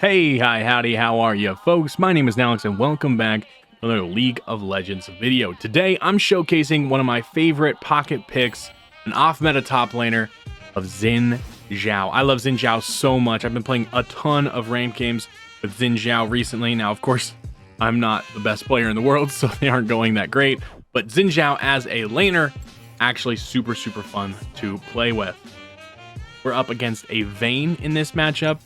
Hey, hi, howdy, how are you, folks? My name is Nallex, and welcome back to another League of Legends video. Today, I'm showcasing one of my favorite pocket picks, an off-meta top laner of Xin Zhao. I love Xin Zhao so much. I've been playing a ton of ranked games with Xin Zhao recently. Now, of course, I'm not the best player in the world, so they aren't going that great. But Xin Zhao as a laner, actually super fun to play with. We're up against a Vayne in this matchup.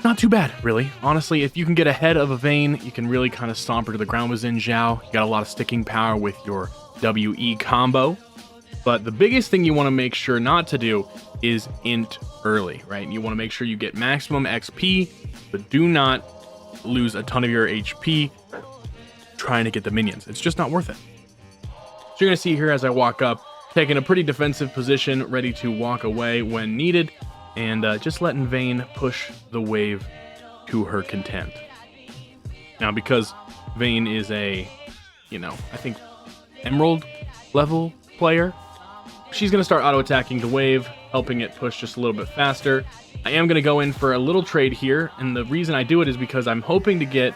Not too bad, really. Honestly, if you can get ahead of a Vayne, you can really kind of stomp her to the ground with Xin Zhao. You got a lot of sticking power with your WE combo. But the biggest thing you want to make sure not to do is int early, right? You want to make sure you get maximum XP, but do not lose a ton of your HP trying to get the minions. It's just not worth it. So you're going to see here as I walk up, taking a pretty defensive position, ready to walk away when needed. And just letting Vayne push the wave to her content. Now, because Vayne is a, I think Emerald level player, she's going to start auto-attacking the wave, helping it push just a little bit faster. I am going to go in for a little trade here, and the reason I do it is because I'm hoping to get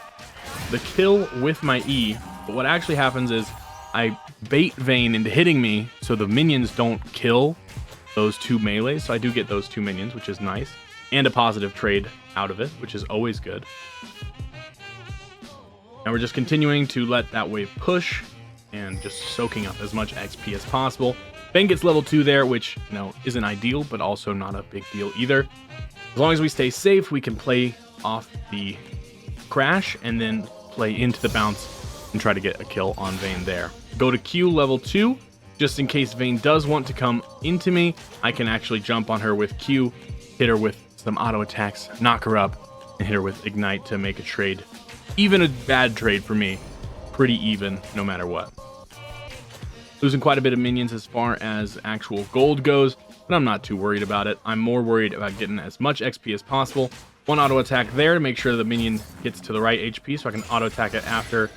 the kill with my E, but what actually happens is I bait Vayne into hitting me so the minions don't kill those two melees, so I do get those two minions, which is nice, and a positive trade out of it, which is always good. Now we're just continuing to let that wave push and just soaking up as much XP as possible. Vayne gets level 2 there, which isn't ideal, but also not a big deal either. As long as we stay safe, we can play off the crash and then play into the bounce and try to get a kill on Vayne there. Go to Q level 2. Just in case Vayne does want to come into me, I can actually jump on her with Q, hit her with some auto attacks, knock her up, and hit her with Ignite to make a trade. Even a bad trade for me, pretty even no matter what. Losing quite a bit of minions as far as actual gold goes, but I'm not too worried about it. I'm more worried about getting as much XP as possible. One auto attack there to make sure the minion gets to the right HP so I can auto attack it after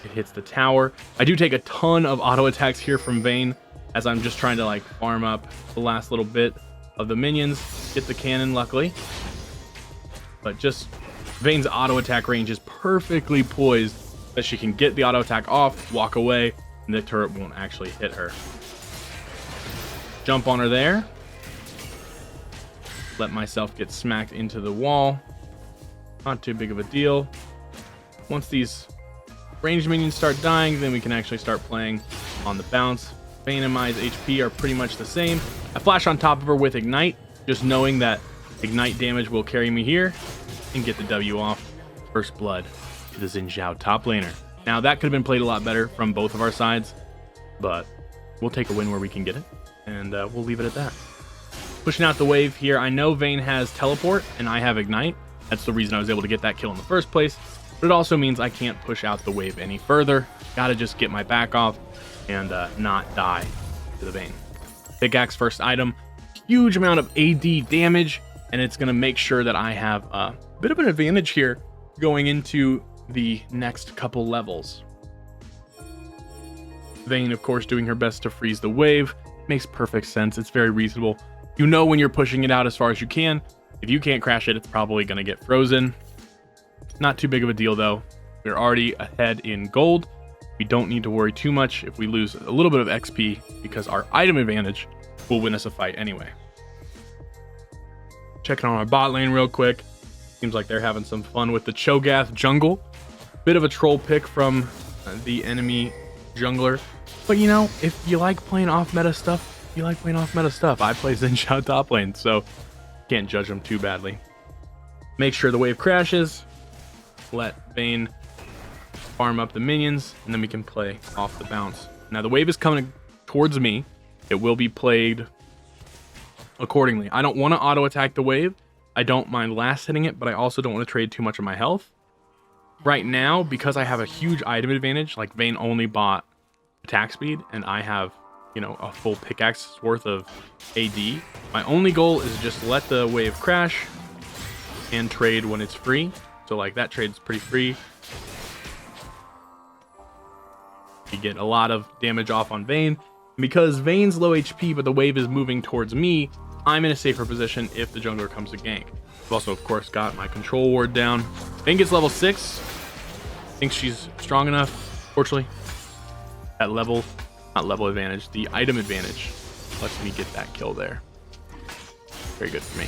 it hits the tower. I do take a ton of auto attacks here from Vayne as I'm just trying to farm up the last little bit of the minions, get the cannon luckily. But just Vayne's auto attack range is perfectly poised that she can get the auto attack off, walk away, and the turret won't actually hit her. Jump on her there. Let myself get smacked into the wall. Not too big of a deal. Once these ranged minions start dying, then we can actually start playing on the bounce. Vayne and my HP are pretty much the same. I flash on top of her with Ignite, just knowing that Ignite damage will carry me here and get the W off. First blood to the Xin Zhao top laner. Now that could have been played a lot better from both of our sides, but we'll take a win where we can get it, and we'll leave it at that. Pushing out the wave here. I know Vayne has teleport and I have Ignite. That's the reason I was able to get that kill in the first place. But it also means I can't push out the wave any further. Gotta just get my back off and not die to the Vayne. Pickaxe first item. Huge amount of AD damage, and it's gonna make sure that I have a bit of an advantage here going into the next couple levels. Vayne, of course, doing her best to freeze the wave. Makes perfect sense. It's very reasonable. You know when you're pushing it out as far as you can. If you can't crash it, it's probably gonna get frozen. Not too big of a deal though. We're already ahead in gold. We don't need to worry too much if we lose a little bit of XP because our item advantage will win us a fight anyway. Checking on our bot lane real quick. Seems like they're having some fun with the Cho'Gath jungle. Bit of a troll pick from the enemy jungler. But if you like playing off meta stuff, you like playing off meta stuff. I play Xin Zhao top lane, so can't judge them too badly. Make sure the wave crashes. Let Vayne farm up the minions, and then we can play off the bounce. Now the wave is coming towards me. It will be played accordingly. I don't want to auto attack the wave. I don't mind last hitting it, but I also don't want to trade too much of my health. Right now, because I have a huge item advantage, like Vayne only bought attack speed, and I have, a full pickaxe worth of AD. My only goal is just let the wave crash and trade when it's free. So that trade's pretty free. You get a lot of damage off on Vayne. Because Vayne's low HP, but the wave is moving towards me, I'm in a safer position if the jungler comes to gank. I've also, of course, got my control ward down. Vayne gets level 6. Thinks she's strong enough. Fortunately, that level, not level advantage, the item advantage lets me get that kill there. Very good for me.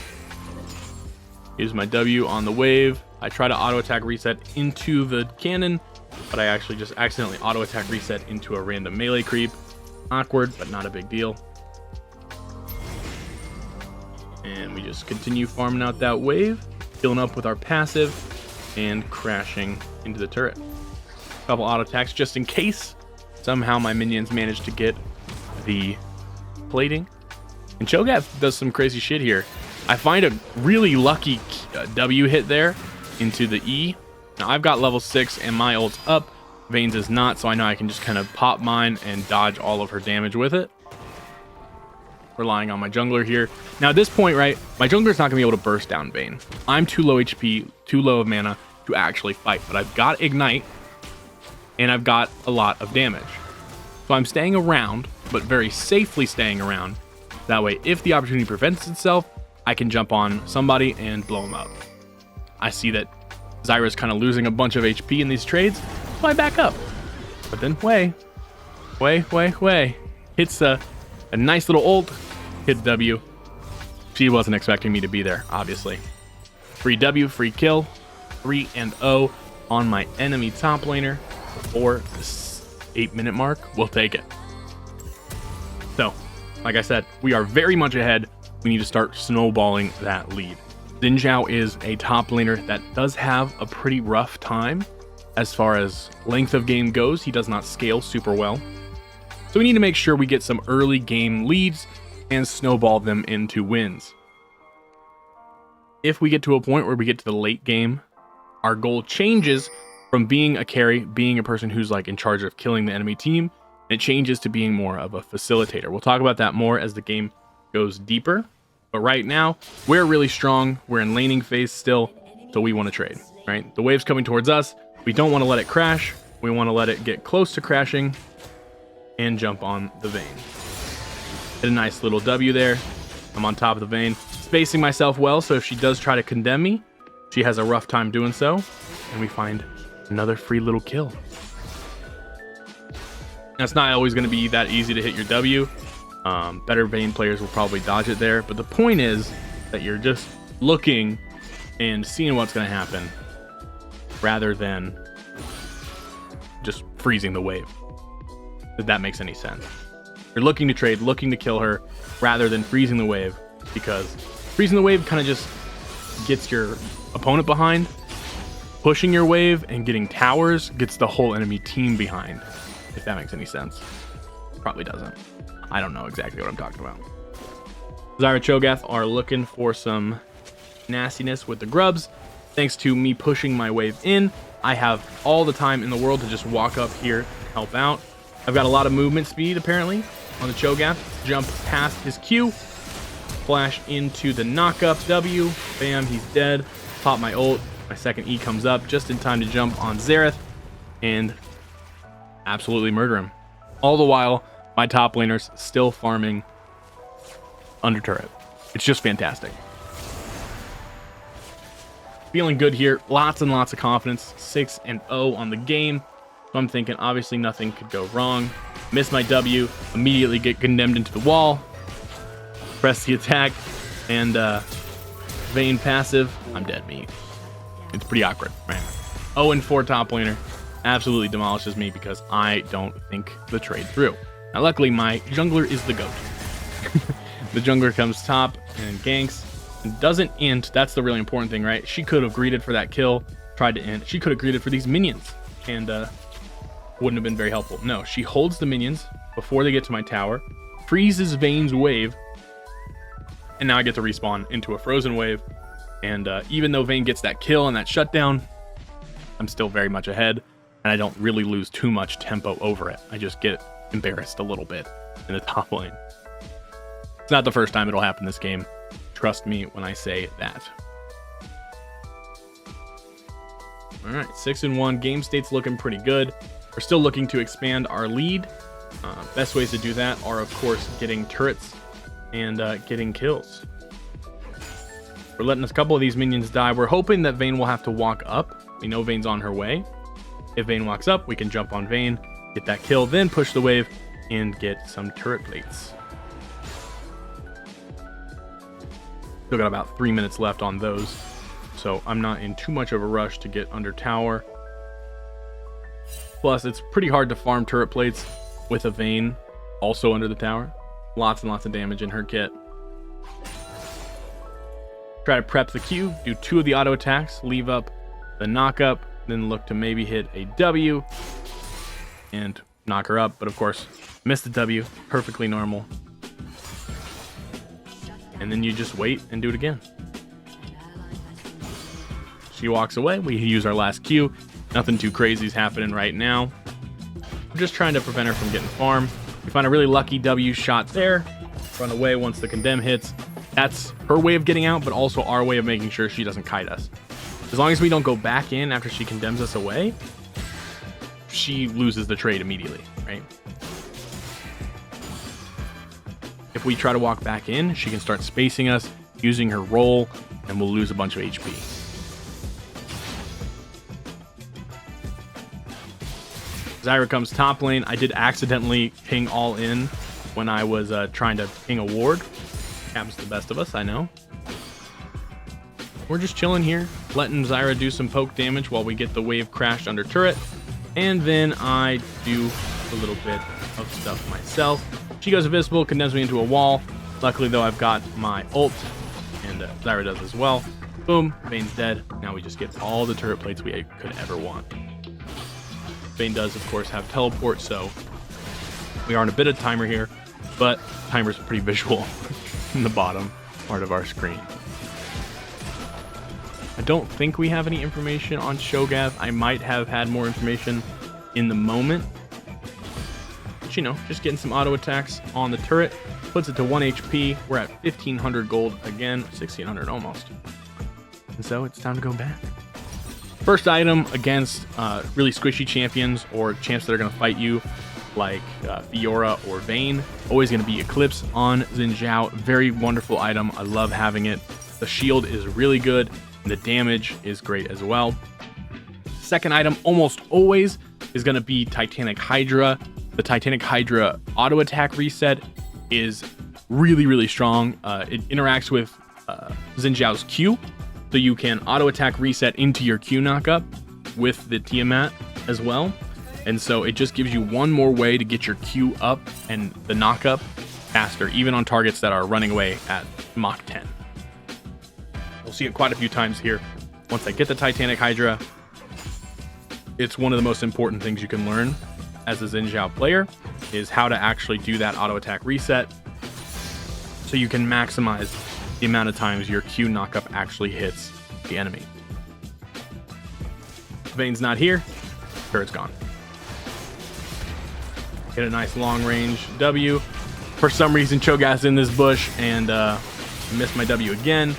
Use my W on the wave. I try to auto attack reset into the cannon, but I actually just accidentally auto attack reset into a random melee creep. Awkward, but not a big deal. And we just continue farming out that wave, healing up with our passive, and crashing into the turret. A couple auto attacks just in case somehow my minions manage to get the plating. And Cho'Gath does some crazy shit here. I find a really lucky W hit there into the E. Now I've got level 6 and my ult's up. Vayne's is not, so I know I can just kind of pop mine and dodge all of her damage with it. Relying on my jungler here. Now at this point, right, my jungler's not gonna be able to burst down Vayne. I'm too low HP, too low of mana to actually fight, but I've got Ignite and I've got a lot of damage. So I'm staying around, but very safely staying around. That way, if the opportunity presents itself, I can jump on somebody and blow them up. I see that Zyra's kind of losing a bunch of HP in these trades, so I back up. But then hits a nice little ult, hits W. She wasn't expecting me to be there, obviously. Free W, free kill, 3-0 on my enemy top laner before the 8-minute mark. We'll take it. So, like I said, we are very much ahead. We need to start snowballing that lead. Xin Zhao is a top laner that does have a pretty rough time as far as length of game goes. He does not scale super well. So we need to make sure we get some early game leads and snowball them into wins. If we get to a point where we get to the late game, our goal changes from being a carry, being a person who's like in charge of killing the enemy team, and it changes to being more of a facilitator. We'll talk about that more as the game goes deeper. But right now, we're really strong. We're in laning phase still, so we want to trade, right? The wave's coming towards us. We don't want to let it crash. We want to let it get close to crashing and jump on the Vayne. Hit a nice little W there. I'm on top of the Vayne, spacing myself well, so if she does try to condemn me, she has a rough time doing so, and we find another free little kill. Now, it's not always going to be that easy to hit your W. Better Vayne players will probably dodge it there, but the point is that you're just looking and seeing what's going to happen rather than just freezing the wave, if that makes any sense. You're looking to trade, looking to kill her rather than freezing the wave, because freezing the wave kind of just gets your opponent behind. Pushing your wave and getting towers gets the whole enemy team behind, if that makes any sense. Probably doesn't. I don't know exactly what I'm talking about. Zyra Cho'Gath are looking for some nastiness with the grubs. Thanks to me pushing my wave in, I have all the time in the world to just walk up here and help out. I've got a lot of movement speed, apparently, on the Cho'Gath. Jump past his Q. Flash into the knock-up W. Bam, he's dead. Pop my ult. My second E comes up just in time to jump on Xerath and absolutely murder him. All the while, my top laners still farming under turret. It's just fantastic. Feeling good here. Lots and lots of confidence. 6-0 on the game. So I'm thinking, obviously, nothing could go wrong. Miss my W. Immediately get condemned into the wall. Press the attack. And Vayne passive. I'm dead meat. It's pretty awkward, man. 0-4 top laner. Absolutely demolishes me because I don't think the trade through. Now, luckily, my jungler is the GOAT. The jungler comes top and ganks. And doesn't int. That's the really important thing, right? She could have greeted for that kill, tried to int. She could have greeted for these minions, and wouldn't have been very helpful. No, she holds the minions before they get to my tower, freezes Vayne's wave, and now I get to respawn into a frozen wave. And even though Vayne gets that kill and that shutdown, I'm still very much ahead, and I don't really lose too much tempo over it. I just get embarrassed a little bit in the top lane. It's not the first time it'll happen this game. Trust me when I say that. All right, 6-1. Game state's looking pretty good. We're still looking to expand our lead. Best ways to do that are, of course, getting turrets and getting kills. We're letting a couple of these minions die. We're hoping that Vayne will have to walk up. We know Vayne's on her way. If Vayne walks up, we can jump on Vayne, get that kill, then push the wave and get some turret plates. Still got about 3 minutes left on those, so I'm not in too much of a rush to get under tower. Plus, it's pretty hard to farm turret plates with a Vayne also under the tower. Lots and lots of damage in her kit. Try to prep the Q, do 2 of the auto attacks, leave up the knock up, then look to maybe hit a W and knock her up, but of course miss the W, perfectly normal. And then you just wait and do it again. She walks away, we use our last Q. Nothing too crazy is happening right now. We're just trying to prevent her from getting farmed. We find a really lucky W shot there, run away once the condemn hits. That's her way of getting out, but also our way of making sure she doesn't kite us. As long as we don't go back in after she condemns us away, she loses the trade immediately, right? If we try to walk back in, she can start spacing us, using her roll, and we'll lose a bunch of HP. Zyra comes top lane. I did accidentally ping all in when I was trying to ping a ward. Happens to the best of us, I know. We're just chilling here, letting Zyra do some poke damage while we get the wave crashed under turret. And then I do a little bit of stuff myself. She goes invisible, condemns me into a wall. Luckily, though, I've got my ult, and Zyra does as well. Boom, Vayne's dead. Now we just get all the turret plates we could ever want. Vayne does, of course, have teleport, so we are on a bit of timer here, but timer's pretty visual in the bottom part of our screen. I don't think we have any information on Sho'gaz. I might have had more information in the moment. But, you know, just getting some auto attacks on the turret. Puts it to 1 HP. We're at 1,500 gold again. 1,600 almost. And so it's time to go back. First item against really squishy champions or champs that are going to fight you like Fiora or Vayne. Always going to be Eclipse on Xin Zhao. Very wonderful item. I love having it. The shield is really good. The damage is great as well. Second item almost always is going to be Titanic Hydra. The Titanic Hydra auto attack reset is really, really strong. It interacts with Xin Zhao's Q, so you can auto attack reset into your Q knockup with the Tiamat as well. And so it just gives you one more way to get your Q up and the knockup faster, even on targets that are running away at Mach 10. We'll see it quite a few times here. Once I get the Titanic Hydra, it's one of the most important things you can learn as a Xin Zhao player is how to actually do that auto attack reset so you can maximize the amount of times your Q knockup actually hits the enemy. Vayne's not here, turret's gone. Get a nice long range W. For some reason, Cho'Gath's in this bush and missed my W again.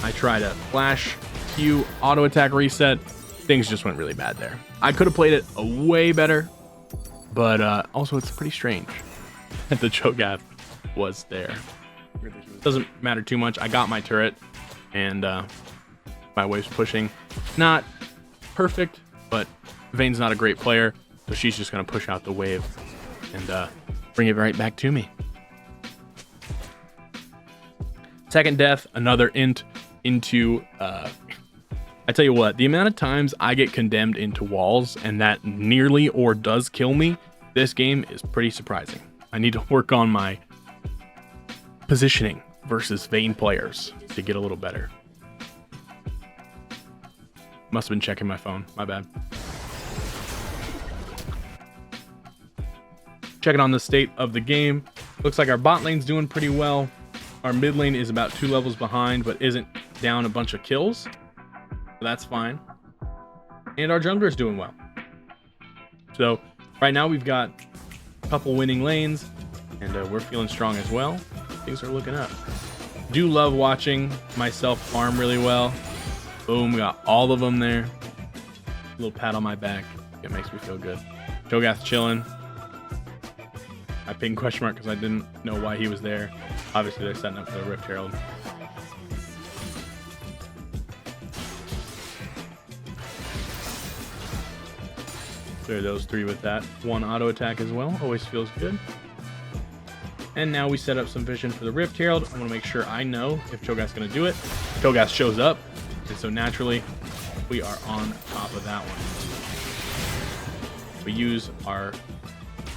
I try to flash Q, auto attack reset. Things just went really bad there. I could have played it a way better, but also it's pretty strange that the Cho'Gath was there. Doesn't matter too much. I got my turret and my wave's pushing. Not perfect, but Vayne's not a great player, so she's just going to push out the wave and bring it right back to me. Second death, another int into I tell you what, the amount of times I get condemned into walls and that nearly or does kill me, this game is pretty surprising. I need to work on my positioning versus Vayne players to get a little better. Must have been checking my phone, my bad. Checking on the state of the game. Looks like our bot lane's doing pretty well. Our mid lane is about 2 levels behind, but isn't down a bunch of kills. So that's fine. And our jungler's doing well. So right now we've got a couple winning lanes, and we're feeling strong as well. Things are looking up. Do love watching myself farm really well. Boom, we got all of them there. A little pat on my back. It makes me feel good. Cho'Gath chilling. I pinged question mark because I didn't know why he was there. Obviously they're setting up for the Rift Herald. Clear those 3 with that 1 auto attack as well. Always feels good. And now we set up some vision for the Rift Herald. I want to make sure I know if Cho'Gath's is going to do it. Cho'Gath shows up, and so naturally we are on top of that one. We use our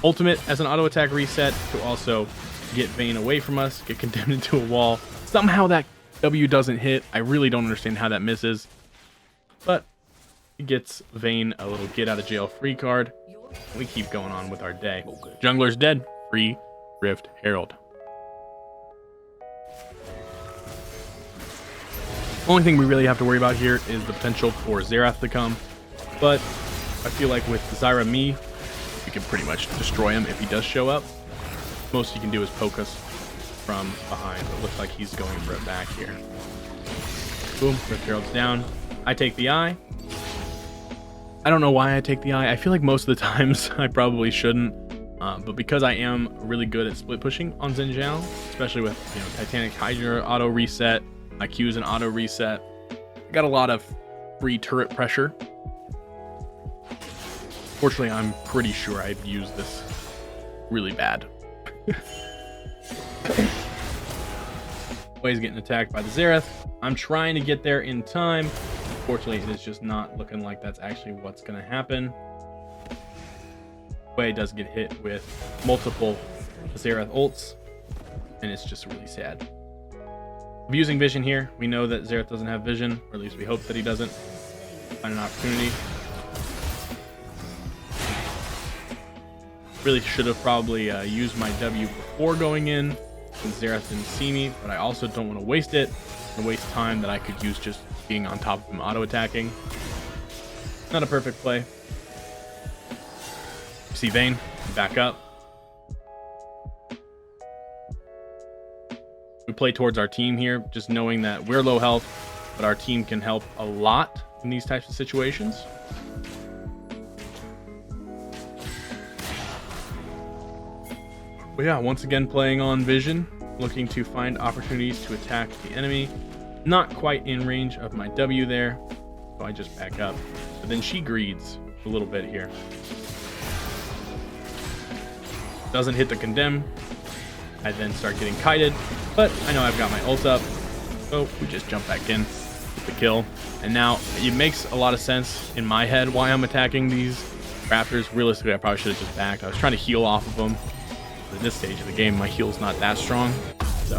ultimate as an auto attack reset to also get Vayne away from us, get condemned into a wall. Somehow that W doesn't hit. I really don't understand how that misses, but it gets Vayne a little get out of jail free card. We keep going on with our day. Jungler's dead. Free Rift Herald. Only thing we really have to worry about here is the potential for Xerath to come, but I feel like with Zyra Me, we can pretty much destroy him if he does show up. Most you can do is poke us from behind. It looks like he's going for it back here. Boom, Rift Herald's down. I take the eye. I don't know why I take the eye. I feel like most of the times I probably shouldn't. But because I am really good at split pushing on Xin Zhao, especially with Titanic Hydra auto reset, my Q's an auto reset, I got a lot of free turret pressure. Fortunately, I'm pretty sure I've used this really bad. He's getting attacked by the Xerath. I'm trying to get there in time. Fortunately, it is just not looking like that's actually what's going to happen. Way does get hit with multiple Xerath ults, and it's just really sad. I'm using vision here. We know that Xerath doesn't have vision, or at least we hope that he doesn't. Find an opportunity. Really should have probably used my W before going in, since Xerath didn't see me, but I also don't want to waste it and waste time that I could use just being on top of him auto attacking. Not a perfect play. See Vayne, back up. We play towards our team here, just knowing that we're low health, but our team can help a lot in these types of situations. But yeah, once again playing on vision, looking to find opportunities to attack the enemy. Not quite in range of my W there, so I just back up. But then she greeds a little bit here. Doesn't hit the condemn. I then start getting kited, but I know I've got my ult up, so we just jump back in, get the kill. And now it makes a lot of sense in my head why I'm attacking these Raptors. Realistically, I probably should have just backed. I was trying to heal off of them. But at this stage of the game, my heal's not that strong, so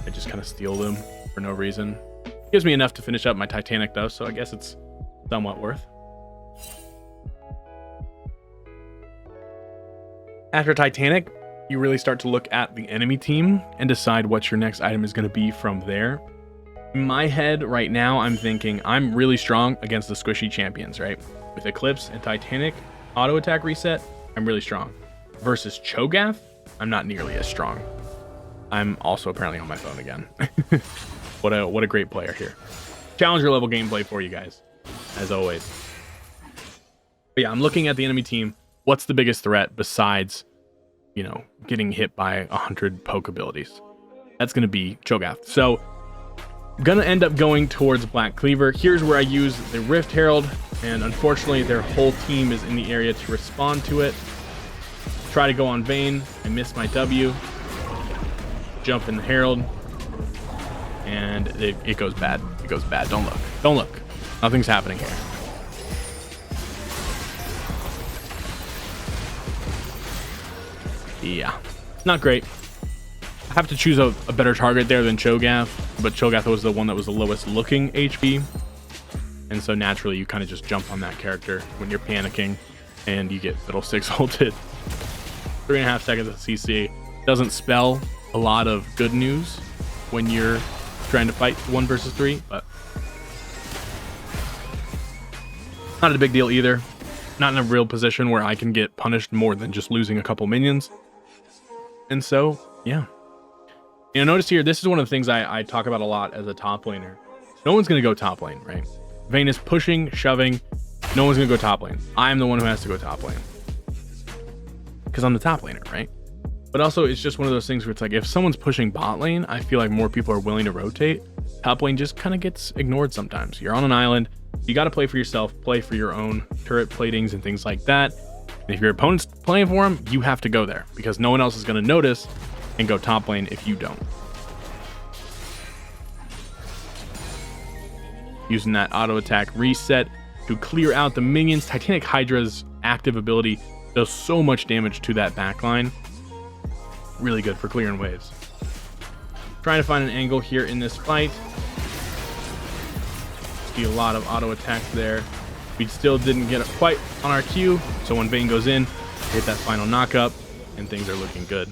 I just kind of steal them for no reason. Gives me enough to finish up my Titanic though, so I guess it's somewhat worth. After Titanic, you really start to look at the enemy team and decide what your next item is going to be from there. In my head right now, I'm thinking I'm really strong against the squishy champions, right? With Eclipse and Titanic auto attack reset, I'm really strong. Versus Cho'Gath, I'm not nearly as strong. I'm also apparently on my phone again. What a great player here. Challenger level gameplay for you guys, as always. But yeah, I'm looking at the enemy team. What's the biggest threat besides, getting hit by 100 poke abilities? That's going to be Cho'Gath. So I'm going to end up going towards Black Cleaver. Here's where I use the Rift Herald, and unfortunately their whole team is in the area to respond to it. Try to go on Vayne. I miss my W. Jump in the Herald, and it goes bad. It goes bad. Don't look. Don't look. Nothing's happening here. Yeah, not great. I have to choose a better target there than Cho'Gath, but Cho'Gath was the one that was the lowest looking HP, and so naturally you kind of just jump on that character when you're panicking, and you get Fiddlesticks ulted. 3.5 seconds of CC doesn't spell a lot of good news when you're trying to fight 1 versus 3, but not a big deal either. Not in a real position where I can get punished more than just losing a couple minions. And so, yeah. Notice here, this is one of the things I talk about a lot as a top laner. No one's going to go top lane, right? Vayne is pushing, shoving. No one's going to go top lane. I'm the one who has to go top lane, because I'm the top laner, right? But also, it's just one of those things where it's like, if someone's pushing bot lane, I feel like more people are willing to rotate. Top lane just kind of gets ignored sometimes. You're on an island. You got to play for yourself, play for your own turret platings and things like that. And if your opponent's playing for him, you have to go there because no one else is going to notice and go top lane if you don't. Using that auto attack reset to clear out the minions. Titanic Hydra's active ability does so much damage to that backline. Really good for clearing waves. Trying to find an angle here in this fight. See a lot of auto attacks there. We still didn't get it quite on our cue, so when Vayne goes in, hit that final knockup, and things are looking good.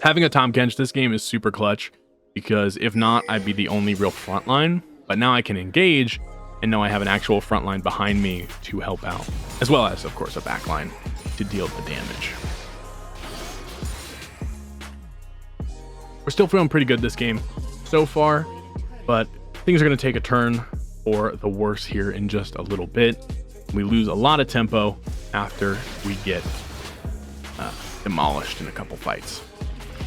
Having a Tahm Kench this game is super clutch, because if not, I'd be the only real frontline, but now I can engage and know I have an actual frontline behind me to help out, as well as, of course, a backline to deal the damage. We're still feeling pretty good this game so far, but things are going to take a turn for the worse here in just a little bit. We lose a lot of tempo after we get demolished in a couple fights.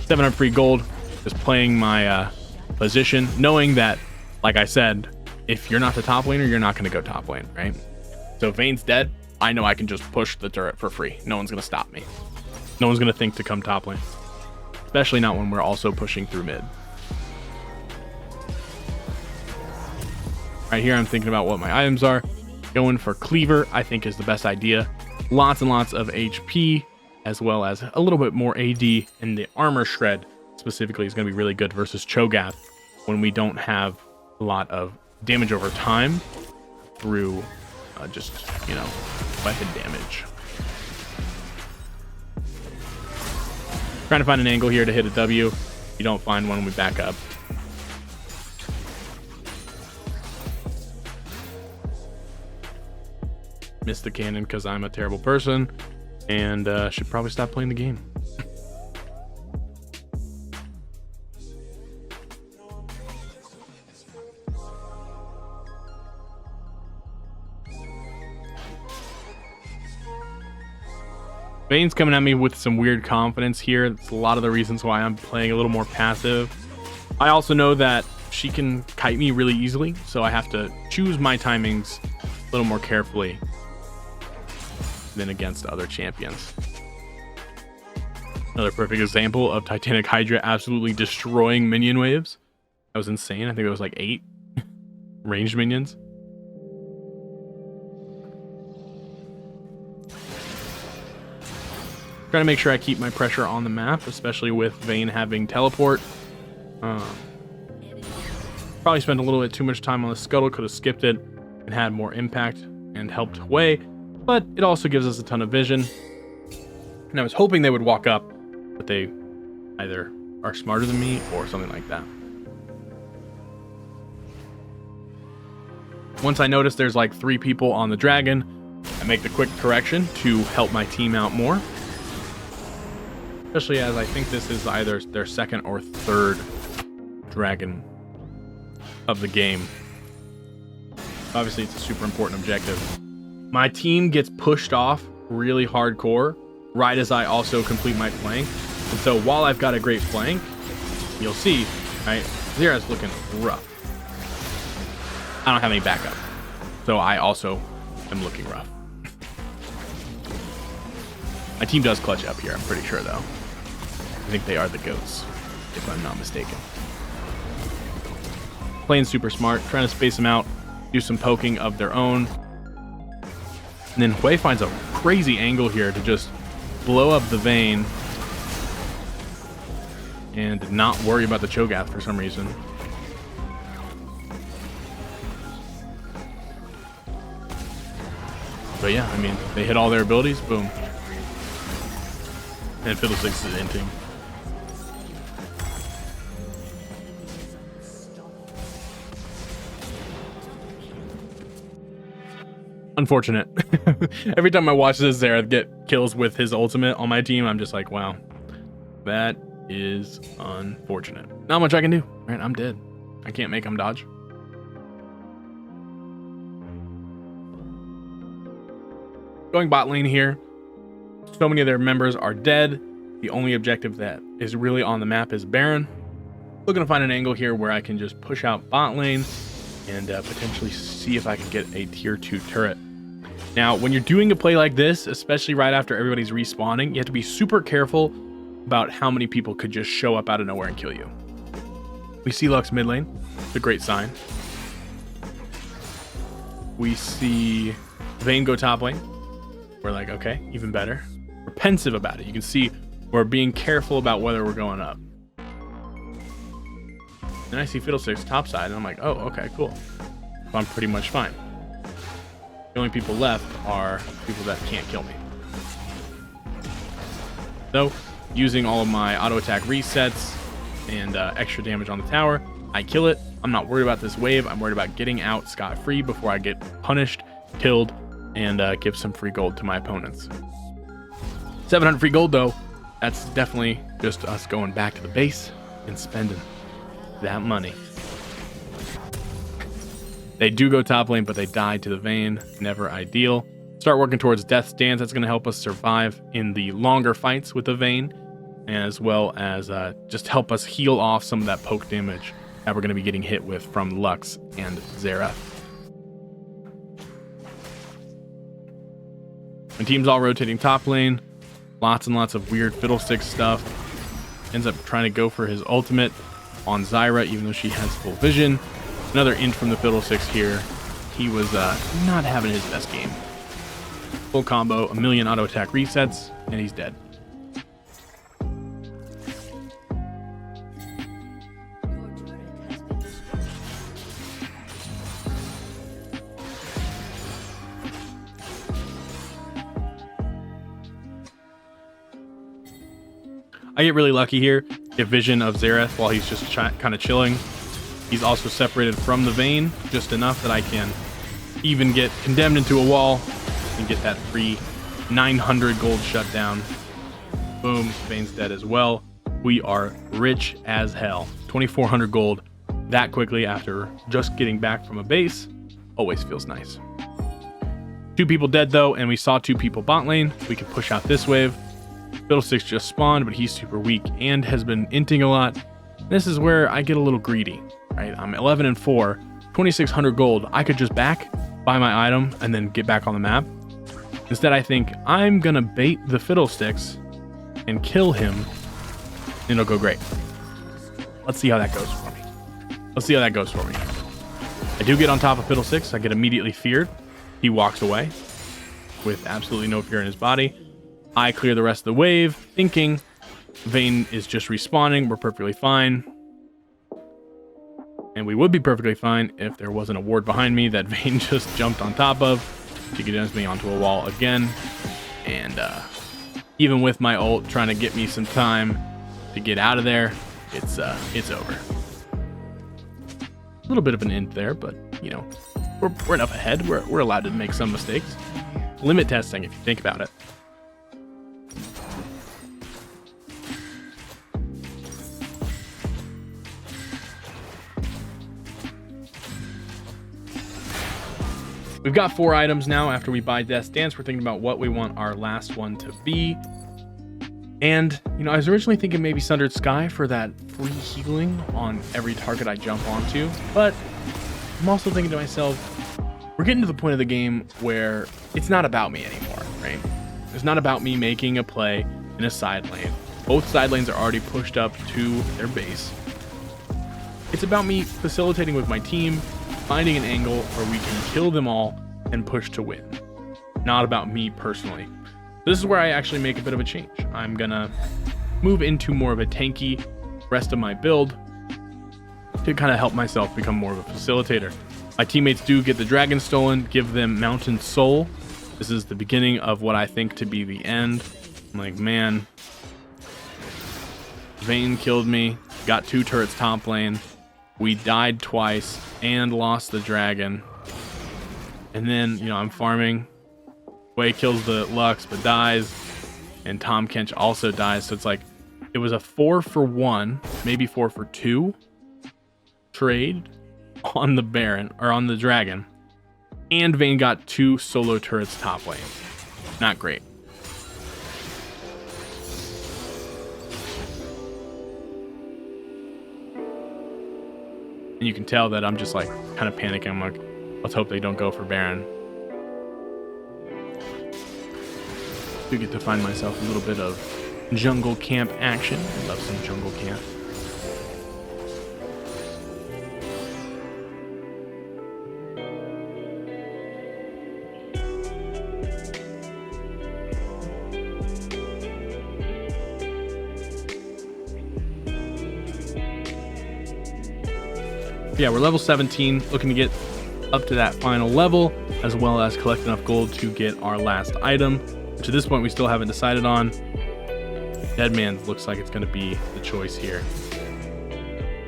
700 free gold, just playing my position, knowing that, like I said, if you're not the top laner, you're not going to go top lane, right? So if Vayne's dead, I know I can just push the turret for free. No one's going to stop me. No one's going to think to come top lane, especially not when we're also pushing through mid. Right here, I'm thinking about what my items are. Going for Cleaver, I think, is the best idea. Lots and lots of HP, as well as a little bit more AD, and the armor shred specifically is going to be really good versus Cho'Gath when we don't have a lot of damage over time through just, you know, weapon damage. Trying to find an angle here to hit a W. If you don't find one, we back up. Missed the cannon because I'm a terrible person and should probably stop playing the game. Vayne's coming at me with some weird confidence here. That's a lot of the reasons why I'm playing a little more passive. I also know that she can kite me really easily, so I have to choose my timings a little more carefully than against other champions. Another perfect example of Titanic Hydra absolutely destroying minion waves. That was insane. I think it was like 8 ranged minions. Trying to make sure I keep my pressure on the map, especially with Vayne having teleport. Probably spent a little bit too much time on the scuttle, could have skipped it and had more impact and helped away, but it also gives us a ton of vision. And I was hoping they would walk up, but they either are smarter than me or something like that. Once I notice there's like 3 people on the dragon, I make the quick correction to help my team out more. Especially as I think this is either their 2nd or 3rd dragon of the game. Obviously, it's a super important objective. My team gets pushed off really hardcore right as I also complete my flank. And so while I've got a great flank, you'll see, right, Xera's looking rough. I don't have any backup, so I also am looking rough. My team does clutch up here, I'm pretty sure, though. I think they are the GOATs, if I'm not mistaken. Playing super smart, trying to space them out, do some poking of their own. And then Hui finds a crazy angle here to just blow up the Vayne and not worry about the Cho'Gath for some reason. But yeah, I mean, they hit all their abilities, boom. And Fiddlesticks is inting. Unfortunate. Every time I watch this Xera get kills with his ultimate on my team, I'm just like, wow, that is unfortunate. Not much I can do. Right, I'm dead. I can't make him dodge. Going bot lane here. So many of their members are dead. The only objective that is really on the map is Baron. Looking to find an angle here where I can just push out bot lane and potentially see if I can get a tier 2 turret. Now, when you're doing a play like this, especially right after everybody's respawning, you have to be super careful about how many people could just show up out of nowhere and kill you. We see Lux mid lane. It's a great sign. We see Vayne go top lane. We're like, okay, even better. We're pensive about it. You can see we're being careful about whether we're going up. Then I see Fiddlesticks top side, and I'm like, oh, okay, cool. So I'm pretty much fine. The only people left are people that can't kill me. So, using all of my auto attack resets and extra damage on the tower, I kill it. I'm not worried about this wave. I'm worried about getting out scot-free before I get punished, killed, and give some free gold to my opponents. 700 free gold, though. That's definitely just us going back to the base and spending that money. They do go top lane, but they died to the Vayne. Never ideal. Start working towards Death's Dance. That's going to help us survive in the longer fights with the Vayne, as well as just help us heal off some of that poke damage that we're going to be getting hit with from Lux and Xerath. My team's all rotating top lane. Lots and lots of weird Fiddlestick stuff. Ends up trying to go for his ultimate on Zyra, even though she has full vision. Another int from the Fiddlesticks here. He was not having his best game. Full combo, a million auto attack resets, and he's dead. I get really lucky here. Get vision of Xerath while he's just kind of chilling. He's also separated from the Vayne just enough that I can even get condemned into a wall and get that free 900 gold shutdown. Boom, Vayne's dead as well. We are rich as hell. 2,400 gold that quickly after just getting back from a base always feels nice. 2 people dead though, and we saw 2 people bot lane. We can push out this wave. Fiddlesticks just spawned, but he's super weak and has been inting a lot. This is where I get a little greedy, right? I'm 11 and 4, 2,600 gold. I could just buy my item and then get back on the map. Instead, I think I'm gonna bait the Fiddlesticks and kill him, and it'll go great. Let's see how that goes for me. Let's see how that goes for me. I do get on top of Fiddlesticks. I get immediately feared. He walks away with absolutely no fear in his body. I clear the rest of the wave, thinking Vayne is just respawning. We're perfectly fine. And we would be perfectly fine if there wasn't a ward behind me that Vayne just jumped on top of. She condemns me onto a wall again. And even with my ult trying to get me some time to get out of there, it's over. A little bit of an int there, but you know, we're enough ahead. We're allowed to make some mistakes. Limit testing, if you think about it. We've got 4 items now. After we buy Death's Dance, we're thinking about what we want our last one to be. And, you know, I was originally thinking maybe Sundered Sky for that free healing on every target I jump onto. But I'm also thinking to myself, we're getting to the point of the game where it's not about me anymore, right? It's not about me making a play in a side lane. Both side lanes are already pushed up to their base. It's about me facilitating with my team, finding an angle where we can kill them all and push to win. Not about me personally. This is where I actually make a bit of a change. I'm gonna move into more of a tanky rest of my build to kind of help myself become more of a facilitator. My teammates do get the dragon stolen, give them Mountain Soul. This is the beginning of what I think to be the end. I'm like, man, Vayne killed me, got 2 turrets top lane. We died twice and lost the dragon. And then, you know, I'm farming. Way kills the Lux but dies. And Tom Kench also dies. So it's like, it was a 4 for 1, maybe 4 for 2 trade on the Baron, or on the dragon. And Vayne got 2 solo turrets top lane. Not great. And you can tell that I'm just like kind of panicking. I'm like, let's hope they don't go for Baron. Do get to find myself a little bit of jungle camp action. I love some jungle camp. Yeah, we're level 17, looking to get up to that final level, as well as collect enough gold to get our last item, which at this point we still haven't decided on. Deadman looks like it's going to be the choice here.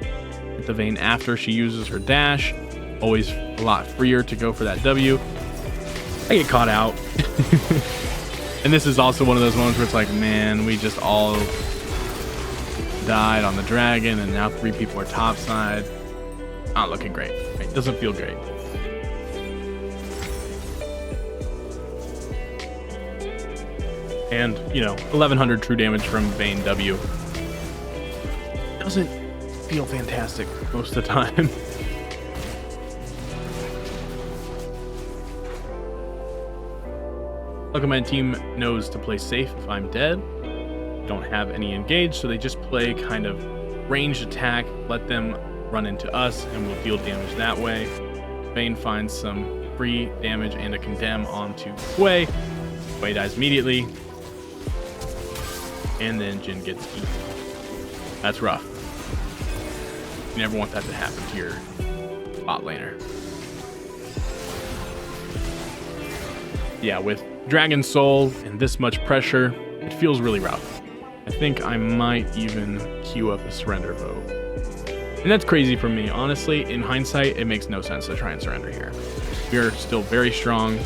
Get the Vayne after she uses her dash. Always a lot freer to go for that W. I get caught out. And this is also one of those moments where it's like, man, we just all died on the dragon, and now 3 people are topside. Not looking great. Right? Doesn't feel great. And, you know, 1100 true damage from Vayne W. Doesn't feel fantastic most of the time. Look, my team knows to play safe if I'm dead. Don't have any engaged, so they just play kind of ranged attack, let them run into us, and we'll deal damage that way. Vayne finds some free damage and a condemn onto Quay. Quay dies immediately. And then Jhin gets eaten. That's rough. You never want that to happen to your bot laner. Yeah, with Dragon Soul and this much pressure, it feels really rough. I think I might even queue up a surrender vote. And that's crazy for me. Honestly, in hindsight, it makes no sense to try and surrender here. We're still very strong.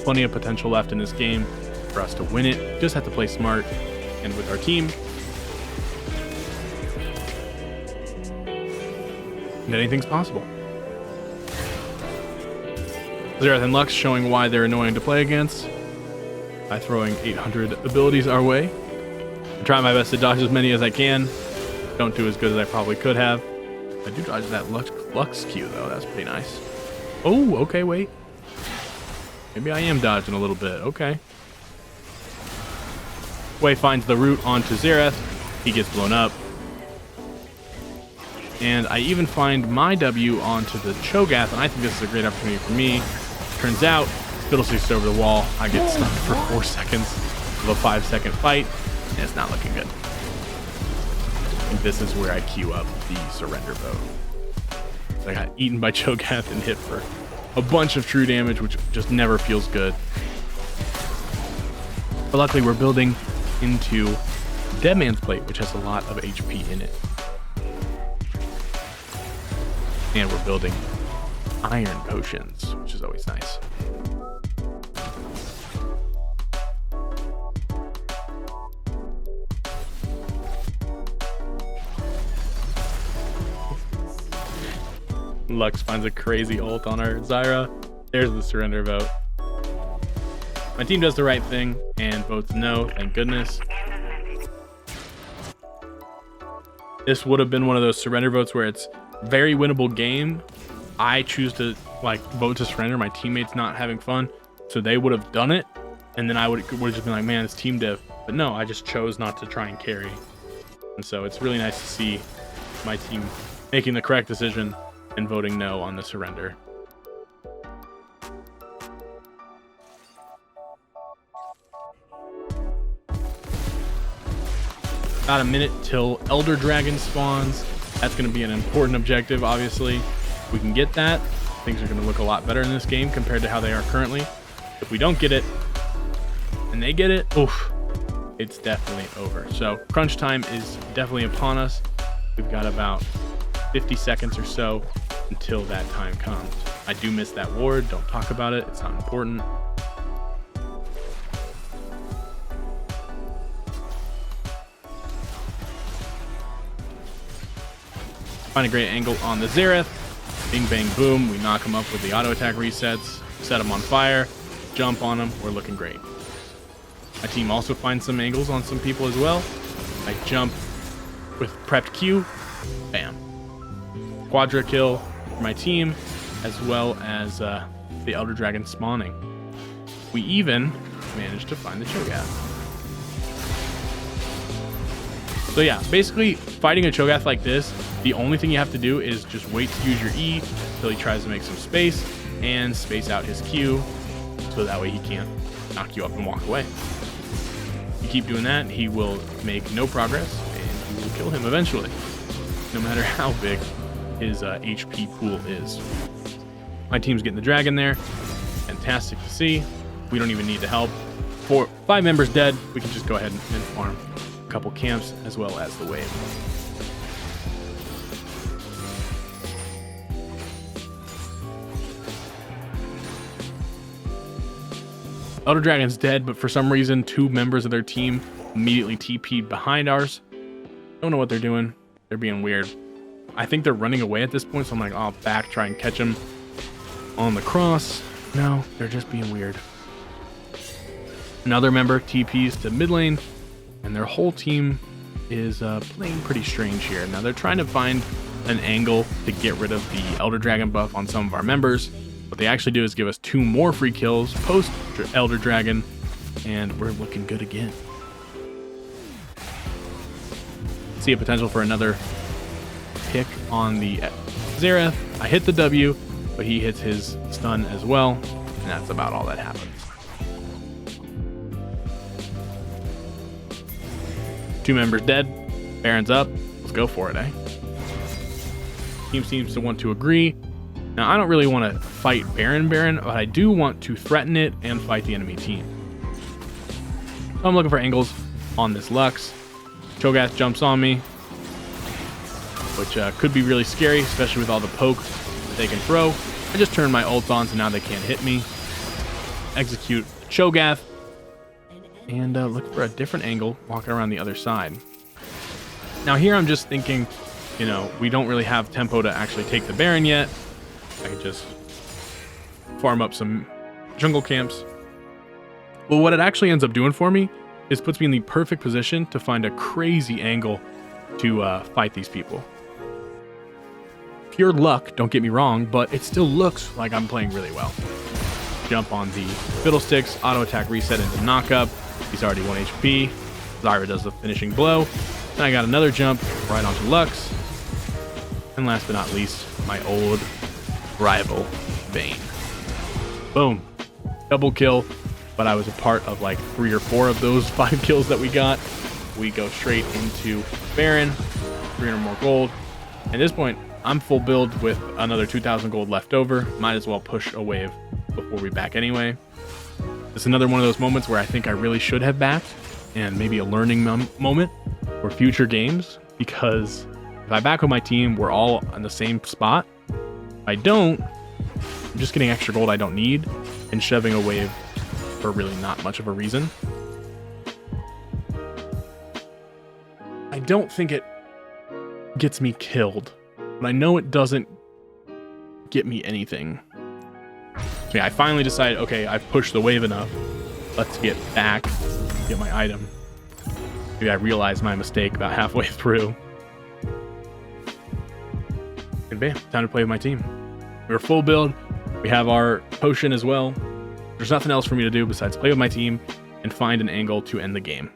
Plenty of potential left in this game for us to win it. Just have to play smart and with our team. And anything's possible. Xerath and Lux showing why they're annoying to play against by throwing 800 abilities our way. I try my best to dodge as many as I can. Don't do as good as I probably could have. I do dodge that Lux Q though. That's pretty nice. Oh, okay, wait. Maybe I am dodging a little bit. Okay. Wei finds the root onto Xerath. He gets blown up. And I even find my W onto the Cho'Gath, and I think this is a great opportunity for me. Turns out, Fiddlesticks over the wall. I get stuck for 4 seconds of a 5-second fight, and it's not looking good. And this is where I queue up the surrender vote. I got eaten by Cho'Gath and hit for a bunch of true damage, which just never feels good. But luckily, we're building into Deadman's Plate, which has a lot of HP in it. And we're building iron potions, which is always nice. Lux finds a crazy ult on our Zyra. There's the surrender vote. My team does the right thing and votes no, thank goodness. This would have been one of those surrender votes where it's very winnable game. I choose to like vote to surrender. My teammates not having fun, so they would have done it, and then I would have just been like, man, it's team div. But no, I just chose not to try and carry. And so it's really nice to see my team making the correct decision and voting no on the surrender. About a minute till Elder Dragon spawns. That's going to be an important objective, obviously. If we can get that, things are going to look a lot better in this game compared to how they are currently. If we don't get it, and they get it, oof, it's definitely over. So crunch time is definitely upon us. We've got about 50 seconds or so until that time comes. I do miss that ward. Don't talk about it. It's not important. Find a great angle on the Xerath. Bing, bang, boom. We knock him up with the auto attack resets. Set him on fire. Jump on him. We're looking great. My team also finds some angles on some people as well. I jump with prepped Q. Bam. quadra kill for my team, as well as the Elder Dragon spawning. We even managed to find the Cho'Gath. So yeah, basically fighting a Cho'Gath like this, the only thing you have to do is just wait to use your E until he tries to make some space and space out his Q so that way he can't knock you up and walk away. You keep doing that, he will make no progress and you will kill him eventually, no matter how big his HP pool is. My team's getting the dragon there. Fantastic to see. We don't even need the help. 5 members dead, we can just go ahead and farm a couple camps as well as the wave. Elder Dragon's dead, but for some reason 2 members of their team immediately TP'd behind ours. Don't know what they're doing. They're being weird. I think they're running away at this point, so I'm like, I'll back, try and catch them on the cross. No, they're just being weird. Another member TPs to mid lane, and their whole team is playing pretty strange here. Now they're trying to find an angle to get rid of the Elder Dragon buff on some of our members. What they actually do is give us 2 more free kills post Elder Dragon, and we're looking good again. See a potential for another pick on the Xerath. I hit the W, but he hits his stun as well, and that's about all that happens. 2 members dead, Baron's up, let's go for it, eh? Team seems to want to agree. Now, I don't really want to fight Baron, but I do want to threaten it and fight the enemy team. So I'm looking for angles on this Lux. Cho'Gath jumps on me, which could be really scary, especially with all the poke that they can throw. I just turned my ult on, so now they can't hit me. Execute Cho'Gath, and look for a different angle, walking around the other side. Now here I'm just thinking, you know, we don't really have tempo to actually take the Baron yet. I could just farm up some jungle camps. Well, what it actually ends up doing for me is puts me in the perfect position to find a crazy angle to fight these people. Pure luck, don't get me wrong, but it still looks like I'm playing really well. Jump on the Fiddlesticks, auto attack reset into knockup. He's already 1 HP. Zyra does the finishing blow. Then I got another jump right onto Lux. And last but not least, my old rival, Vayne. Boom. Double kill, but I was a part of like 3 or 4 of those 5 kills that we got. We go straight into Baron, 300 more gold. At this point, I'm full build with another 2,000 gold left over. Might as well push a wave before we back anyway. It's another one of those moments where I think I really should have backed, and maybe a learning moment for future games, because if I back with my team, we're all on the same spot. If I don't, I'm just getting extra gold I don't need and shoving a wave for really not much of a reason. I don't think it gets me killed, but I know it doesn't get me anything. So yeah, I finally decided, okay, I've pushed the wave enough. Let's get back, get my item. Maybe I realized my mistake about halfway through. And bam, time to play with my team. We're full build. We have our potion as well. There's nothing else for me to do besides play with my team and find an angle to end the game.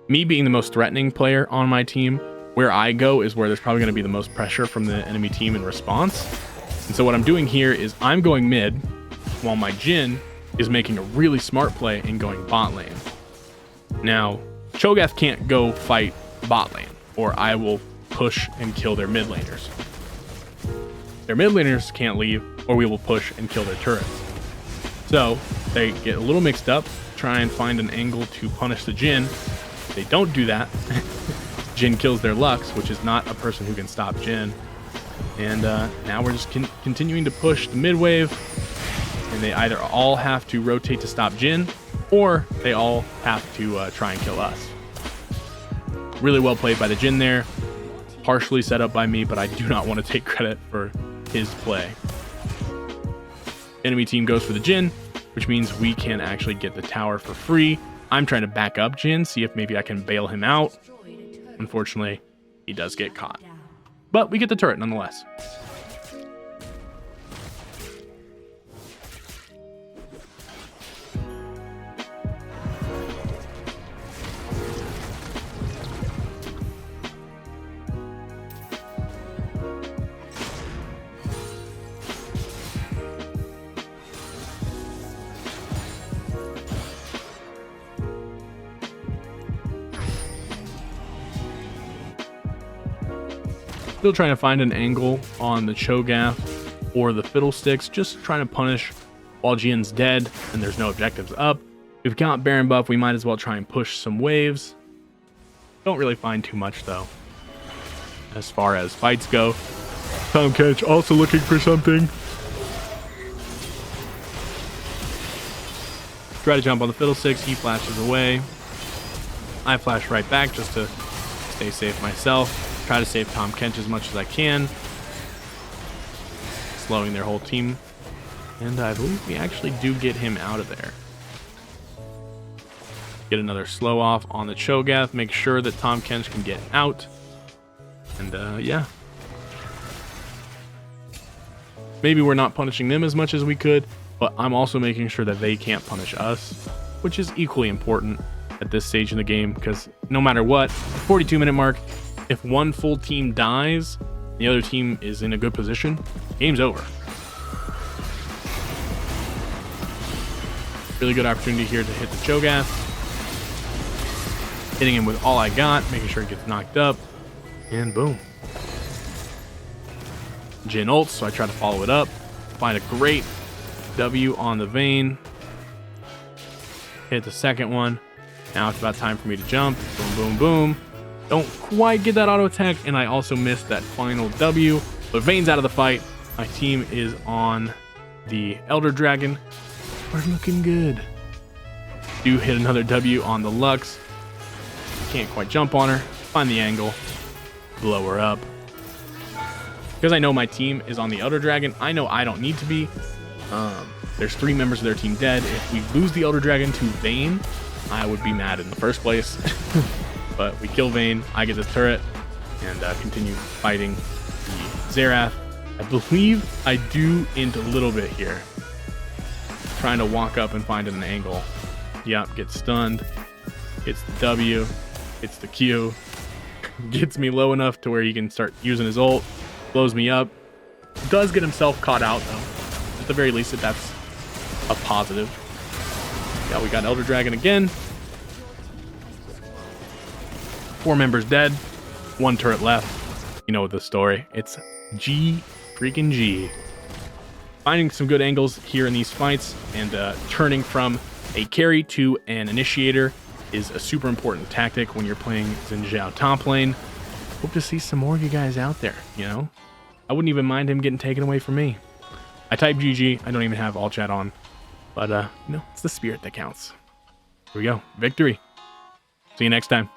Me being the most threatening player on my team, where I go is where there's probably going to be the most pressure from the enemy team in response. And so what I'm doing here is I'm going mid, while my Jhin is making a really smart play and going bot lane. Now, Cho'Gath can't go fight bot lane, or I will push and kill their mid laners. Their mid laners can't leave, or we will push and kill their turrets. So they get a little mixed up, try and find an angle to punish the Jhin. They don't do that. Jhin kills their Lux, which is not a person who can stop Jhin. And now we're just continuing to push the mid wave, and they either all have to rotate to stop Jhin, or they all have to try and kill us. Really well played by the Jhin there. Partially set up by me, but I do not want to take credit for his play. Enemy team goes for the Jhin. which means we can actually get the tower for free. I'm trying to back up Jin, see if maybe I can bail him out. Unfortunately, he does get caught. But we get the turret nonetheless. Still trying to find an angle on the Cho'Gath or the Fiddlesticks, just trying to punish while Jin's dead and there's no objectives up. We've got Baron buff, we might as well try and push some waves. Don't really find too much though as far as fights go. Tahm Kench also looking for something. Try to jump on the Fiddlesticks, he flashes away. I flash right back just to stay safe myself. Try to save Tahm Kench as much as I can, slowing their whole team, and I believe we actually do get him out of there. Get another slow off on the Cho'Gath, make sure that Tahm Kench can get out, and yeah. Maybe we're not punishing them as much as we could, but I'm also making sure that they can't punish us, which is equally important at this stage in the game, because no matter what, 42-minute mark, if one full team dies, the other team is in a good position, game's over. Really good opportunity here to hit the Cho'Gath. Hitting him with all I got, making sure he gets knocked up, and boom. Jin ults, so I try to follow it up. Find a great W on the Vayne. Hit the second one. Now it's about time for me to jump. Boom, boom, boom. Don't quite get that auto attack, and I also missed that final W. But Vayne's out of the fight. My team is on the Elder Dragon. We're looking good. Do hit another W on the Lux. Can't quite jump on her. Find the angle. Blow her up. Because I know my team is on the Elder Dragon, I know I don't need to be. There's 3 members of their team dead. If we lose the Elder Dragon to Vayne, I would be mad in the first place. But we kill Vayne, I get the turret, and continue fighting the Xerath. I believe I do int a little bit here. Trying to walk up and find an angle. Yep, gets stunned. Hits the W. Hits the Q. Gets me low enough to where he can start using his ult. Blows me up. Does get himself caught out, though. At the very least, that's a positive. Yeah, we got Elder Dragon again. 4 members dead, 1 turret left. You know the story. It's G freaking G. Finding some good angles here in these fights and turning from a carry to an initiator is a super important tactic when you're playing Xin Zhao Toplane. Hope to see some more of you guys out there, you know? I wouldn't even mind him getting taken away from me. I type GG, I don't even have all chat on. But, you know, it's the spirit that counts. Here we go. Victory. See you next time.